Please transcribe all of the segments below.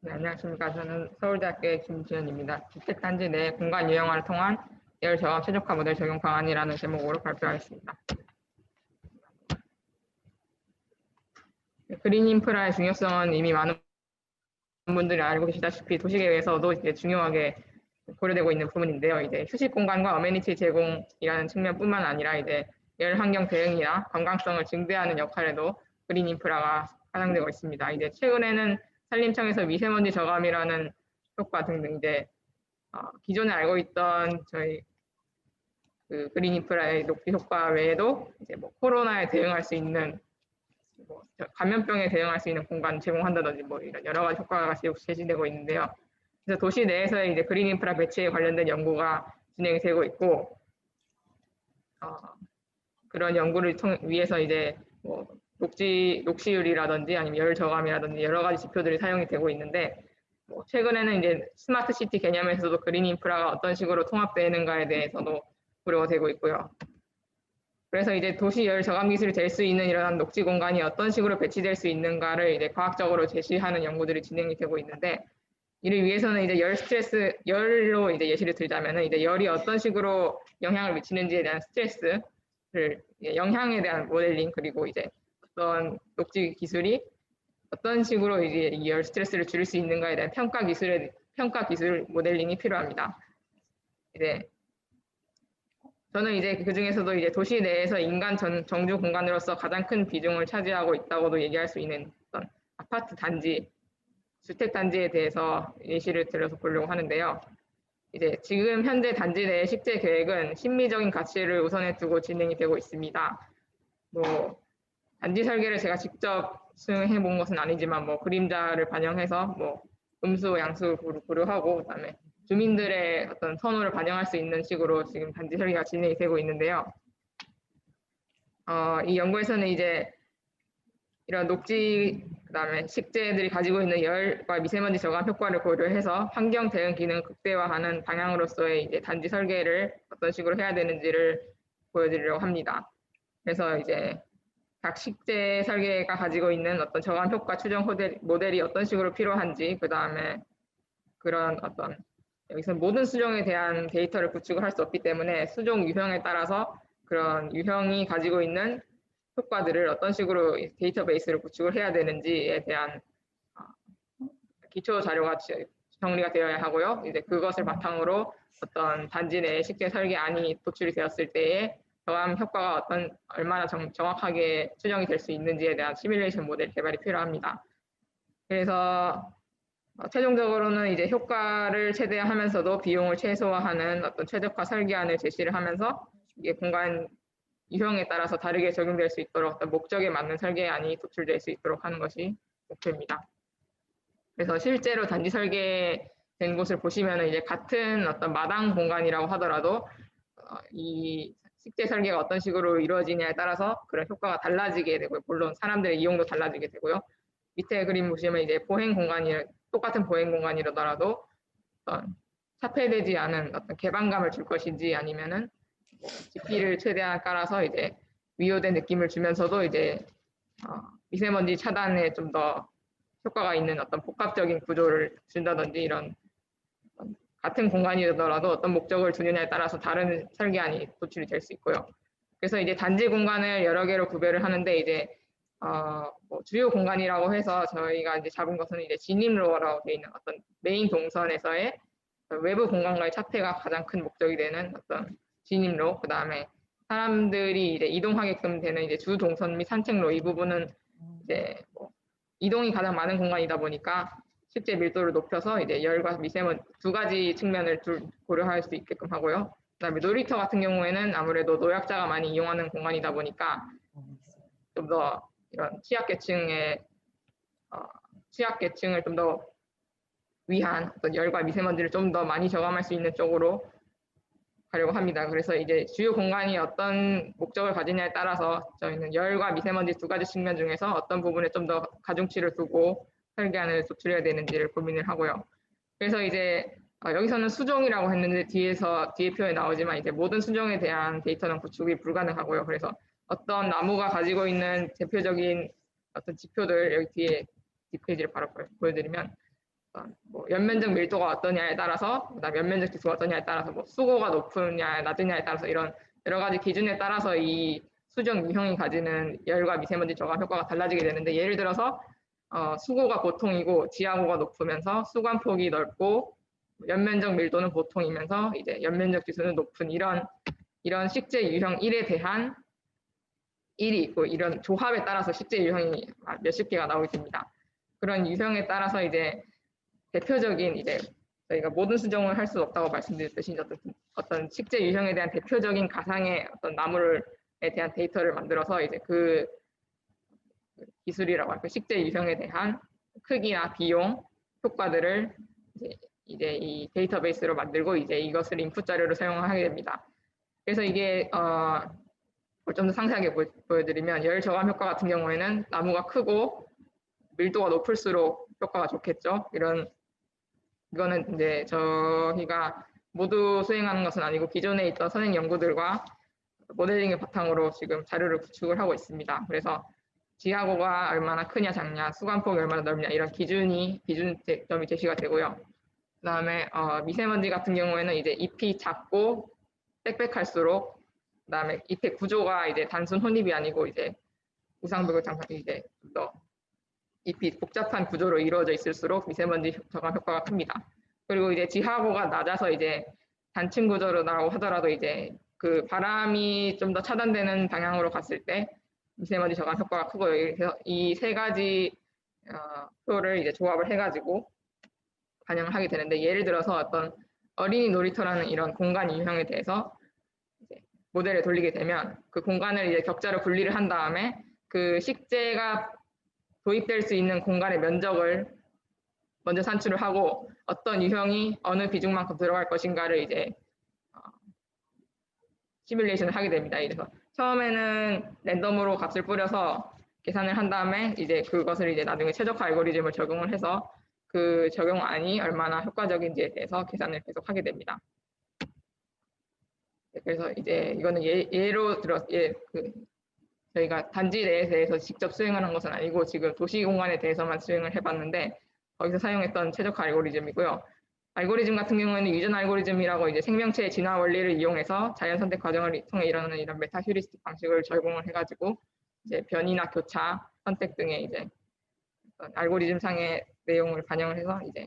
네, 안녕하십니까. 저는 서울대학교의 김지현입니다. 주택단지 내 공간 유형화를 통한 열 저감 최적화 모델 적용 방안이라는 제목으로 발표하겠습니다. 그린 인프라의 중요성은 이미 많은 분들이 알고 계시다시피 도시계획에서도 이제 중요하게 고려되고 있는 부분인데요. 이제 휴식 공간과 어메니티 제공이라는 측면뿐만 아니라 이제 열 환경 대응이나 관광성을 증대하는 역할에도 그린 인프라가 활용되고 있습니다. 이제 최근에는 산림청에서 미세먼지 저감이라는 효과 등등 이제 기존에 알고 있던 저희 그 그린 인프라의 녹지 효과 외에도 이제 뭐 코로나에 대응할 수 있는 뭐 감염병에 대응할 수 있는 공간 제공한다든지 뭐 이런 여러 가지 효과가 제시되고 있는데요. 그래서 도시 내에서의 이제 그린 인프라 배치에 관련된 연구가 진행이 되고 있고 그런 연구를 위해서 이제 뭐 녹시율이라든지 아니면 열 저감이라든지 여러 가지 지표들이 사용이 되고 있는데 뭐 최근에는 이제 스마트 시티 개념에서도 그린 인프라가 어떤 식으로 통합되는가에 대해서도 고려가 되고 있고요. 그래서 이제 도시 열 저감 기술이 될 수 있는 이러한 녹지 공간이 어떤 식으로 배치될 수 있는가를 이제 과학적으로 제시하는 연구들이 진행이 되고 있는데 이를 위해서는 이제 열로 이제 예시를 들자면은 이제 열이 어떤 식으로 영향을 미치는지에 대한 스트레스를 영향에 대한 모델링 그리고 이제 어떤 녹지 기술이 어떤 식으로 이제 열 스트레스를 줄일 수 있는가에 대한 평가 기술 모델링이 필요합니다. 이제 저는 이제 그 중에서도 이제 도시 내에서 인간 정주 공간으로서 가장 큰 비중을 차지하고 있다고도 얘기할 수 있는 어떤 아파트 단지, 주택 단지에 대해서 예시를 들어서 보려고 하는데요. 이제 지금 현재 단지 내 식재 계획은 심미적인 가치를 우선에 두고 진행이 되고 있습니다. 뭐 단지 설계를 제가 직접 수행해 본 것은 아니지만 뭐 그림자를 반영해서 뭐 음수, 양수 고려하고 그다음에 주민들의 어떤 선호를 반영할 수 있는 식으로 지금 단지 설계가 진행이 되고 있는데요. 이 연구에서는 이제 이런 녹지 그다음에 식재들이 가지고 있는 열과 미세먼지 저감 효과를 고려해서 환경 대응 기능을 극대화하는 방향으로서의 이제 단지 설계를 어떤 식으로 해야 되는지를 보여드리려고 합니다. 그래서 이제 각 식재 설계가 가지고 있는 어떤 저감 효과 추정 모델이 어떤 식으로 필요한지 그다음에 그런 어떤 여기서 모든 수종에 대한 데이터를 구축을 할 수 없기 때문에 수종 유형에 따라서 그런 유형이 가지고 있는 효과들을 어떤 식으로 데이터베이스를 구축을 해야 되는지에 대한 기초 자료가 정리가 되어야 하고요. 이제 그것을 바탕으로 어떤 단지 내 식재 설계안이 도출이 되었을 때에 저감 효과가 얼마나 정확하게 추정이 될 수 있는지에 대한 시뮬레이션 모델 개발이 필요합니다. 그래서 최종적으로는 이제 효과를 최대화하면서도 비용을 최소화하는 어떤 최적화 설계안을 제시를 하면서 이게 공간 유형에 따라서 다르게 적용될 수 있도록 어떤 목적에 맞는 설계안이 도출될 수 있도록 하는 것이 목표입니다. 그래서 실제로 단지 설계된 곳을 보시면 이제 같은 어떤 마당 공간이라고 하더라도 이 식재 설계가 어떤 식으로 이루어지냐에 따라서 그런 효과가 달라지게 되고요. 물론 사람들의 이용도 달라지게 되고요. 밑에 그림 보시면 이제 똑같은 보행 공간이라더라도 어떤 차폐되지 않은 어떤 개방감을 줄 것인지 아니면은 GP를 최대한 깔아서 이제 위호된 느낌을 주면서도 이제 미세먼지 차단에 좀 더 효과가 있는 어떤 복합적인 구조를 준다든지 이런 같은 공간이더라도 어떤 목적을 두느냐에 따라서 다른 설계안이 도출이 될 수 있고요. 그래서 이제 단지 공간을 여러 개로 구별을 하는데 이제 뭐 주요 공간이라고 해서 저희가 이제 잡은 것은 이제 진입로라고 되어 있는 어떤 메인 동선에서의 외부 공간과의 차폐가 가장 큰 목적이 되는 어떤 진입로, 그 다음에 사람들이 이제 이동하게끔 되는 이제 주 동선 및 산책로 이 부분은 이제 뭐 이동이 가장 많은 공간이다 보니까 실제 밀도를 높여서 이제 열과 미세먼지 두 가지 측면을 고려할 수 있게끔 하고요. 그다음에 놀이터 같은 경우에는 아무래도 노약자가 많이 이용하는 공간이다 보니까 좀 더 이런 취약계층을 좀 더 위한 어떤 열과 미세먼지를 좀 더 많이 저감할 수 있는 쪽으로 가려고 합니다. 그래서 이제 주요 공간이 어떤 목적을 가지냐에 따라서 저희는 열과 미세먼지 두 가지 측면 중에서 어떤 부분에 좀 더 가중치를 두고 설계안을 도출해야 되는지를 고민을 하고요. 그래서 이제 여기서는 수종이라고 했는데 뒤에 표에 나오지만 이제 모든 수종에 대한 데이터는 구축이 불가능하고요. 그래서 어떤 나무가 가지고 있는 대표적인 어떤 지표들 여기 뒤에 뒷페이지를 바로 보여드리면 뭐 연면적 밀도가 어떠냐에 따라서, 그다음 연면적 지수가 어떠냐에 따라서, 뭐 수고가 높으냐 낮으냐에 따라서 이런 여러 가지 기준에 따라서 이 수정 유형이 가지는 열과 미세먼지 저감 효과가 달라지게 되는데, 예를 들어서 수고가 보통이고 지하고가 높으면서 수관폭이 넓고 연면적 밀도는 보통이면서 이제 연면적 지수는 높은 이런 식재 유형 1에 대한 1이 있고, 이런 조합에 따라서 식재 유형이 몇십 개가 나오게 됩니다. 그런 유형에 따라서 이제 대표적인 이제 저희가 모든 수정을 할 수 없다고 말씀드렸듯이 어떤 식재 유형에 대한 대표적인 가상의 어떤 나무에 대한 데이터를 만들어서 이제 그 기술이라고 할까, 식재 유형에 대한 크기나 비용, 효과들을 이제 이 데이터베이스로 만들고 이제 이것을 인풋 자료로 사용하게 됩니다. 그래서 이게 좀 더 상세하게 보여드리면, 열 저감 효과 같은 경우에는 나무가 크고 밀도가 높을수록 효과가 좋겠죠. 이거는 이제 저희가 모두 수행하는 것은 아니고 기존에 있던 선행 연구들과 모델링을 바탕으로 지금 자료를 구축을 하고 있습니다. 그래서 지하고가 얼마나 크냐 작냐, 수관폭이 얼마나 넓냐, 이런 기준점이 제시가 되고요. 그다음에 미세먼지 같은 경우에는 이제 잎이 작고 빽빽할수록, 그다음에 잎의 구조가 이제 단순 혼입이 아니고 이제 우상벽을 이제 좀 더 잎이 복잡한 구조로 이루어져 있을수록 미세먼지 저감 효과가 큽니다. 그리고 이제 지하고가 낮아서 이제 단층 구조로라고 하더라도 이제 그 바람이 좀 더 차단되는 방향으로 갔을 때 미세먼지 저감 효과가 크고요. 그래서 이 세 가지 표를 이제 조합을 해가지고 반영을 하게 되는데, 예를 들어서 어떤 어린이 놀이터라는 이런 공간 유형에 대해서 이제 모델을 돌리게 되면, 그 공간을 이제 격자로 분리를 한 다음에 그 식재가 도입될 수 있는 공간의 면적을 먼저 산출을 하고 어떤 유형이 어느 비중만큼 들어갈 것인가를 이제 시뮬레이션을 하게 됩니다. 그래서 처음에는 랜덤으로 값을 뿌려서 계산을 한 다음에 이제 그것을 이제 나중에 최적화 알고리즘을 적용을 해서 그 적용안이 얼마나 효과적인지에 대해서 계산을 계속 하게 됩니다. 그래서 이제 이거는 예로 들어 저희가 단지 내에 대해서 직접 수행을 한 것은 아니고 지금 도시 공간에 대해서만 수행을 해봤는데, 거기서 사용했던 최적화 알고리즘이고요. 알고리즘 같은 경우에는 유전 알고리즘이라고 이제 생명체의 진화 원리를 이용해서 자연 선택 과정을 통해 일어나는 이런 메타 휴리스틱 방식을 적용을 해가지고 이제 변이나 교차, 선택 등의 이제 알고리즘 상의 내용을 반영을 해서 이제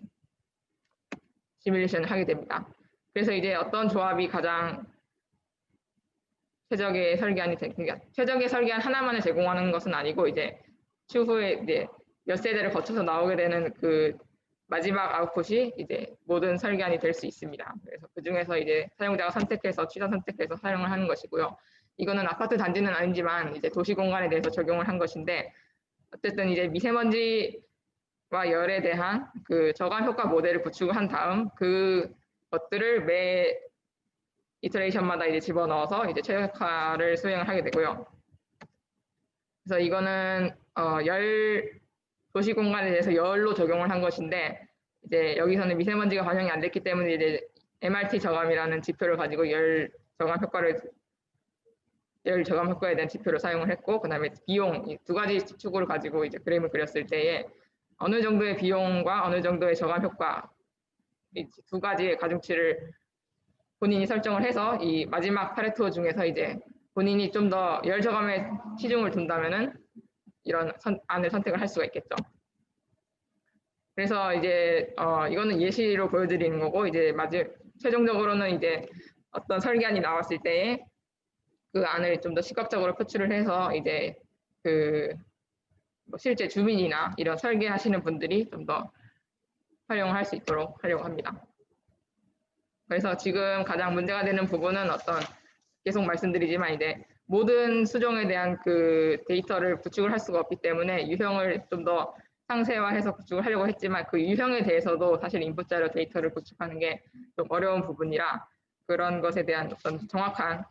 시뮬레이션을 하게 됩니다. 그래서 이제 어떤 조합이 가장 최적의 설계안이 되니까, 최적의 설계안 하나만을 제공하는 것은 아니고 이제 추후에 이제 몇 세대를 거쳐서 나오게 되는 그 마지막 아웃풋이 이제 모든 설계안이 될 수 있습니다. 그래서 그 중에서 이제 사용자가 취사 선택해서 사용을 하는 것이고요. 이거는 아파트 단지는 아니지만 이제 도시 공간에 대해서 적용을 한 것인데, 어쨌든 이제 미세먼지와 열에 대한 그 저감 효과 모델을 구축을 한 다음 그 것들을 매 이터레이션마다 이제 집어넣어서 이제 최적화를 수행을 하게 되고요. 그래서 이거는 도시 공간에 대해서 열로 적용을 한 것인데, 이제 여기서는 미세먼지가 반영이 안 됐기 때문에 이제 MRT 저감이라는 지표를 가지고 열 저감 효과에 대한 지표를 사용을 했고, 그다음에 비용, 이 두 가지 축을 가지고 이제 그림을 그렸을 때에 어느 정도의 비용과 어느 정도의 저감 효과, 이 두 가지의 가중치를 본인이 설정을 해서 이 마지막 파레토 중에서 이제 본인이 좀 더 열 저감에 치중을 둔다면은 이런 안을 선택을 할 수가 있겠죠. 그래서 이제 이거는 예시로 보여드리는 거고, 이제 최종적으로는 이제 어떤 설계안이 나왔을 때에 그 안을 좀 더 시각적으로 표출을 해서 이제 뭐 실제 주민이나 이런 설계하시는 분들이 좀 더 활용할 수 있도록 하려고 합니다. 그래서 지금 가장 문제가 되는 부분은 계속 말씀드리지만 이제 모든 수종에 대한 그 데이터를 구축을 할 수가 없기 때문에 유형을 좀 더 상세화해서 구축을 하려고 했지만, 그 유형에 대해서도 사실 인풋 자료 데이터를 구축하는 게 좀 어려운 부분이라 그런 것에 대한 어떤 정확한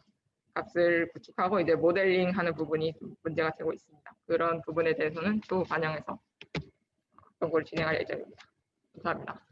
값을 구축하고 이제 모델링하는 부분이 좀 문제가 되고 있습니다. 그런 부분에 대해서는 또 반영해서 연구를 진행할 예정입니다. 감사합니다.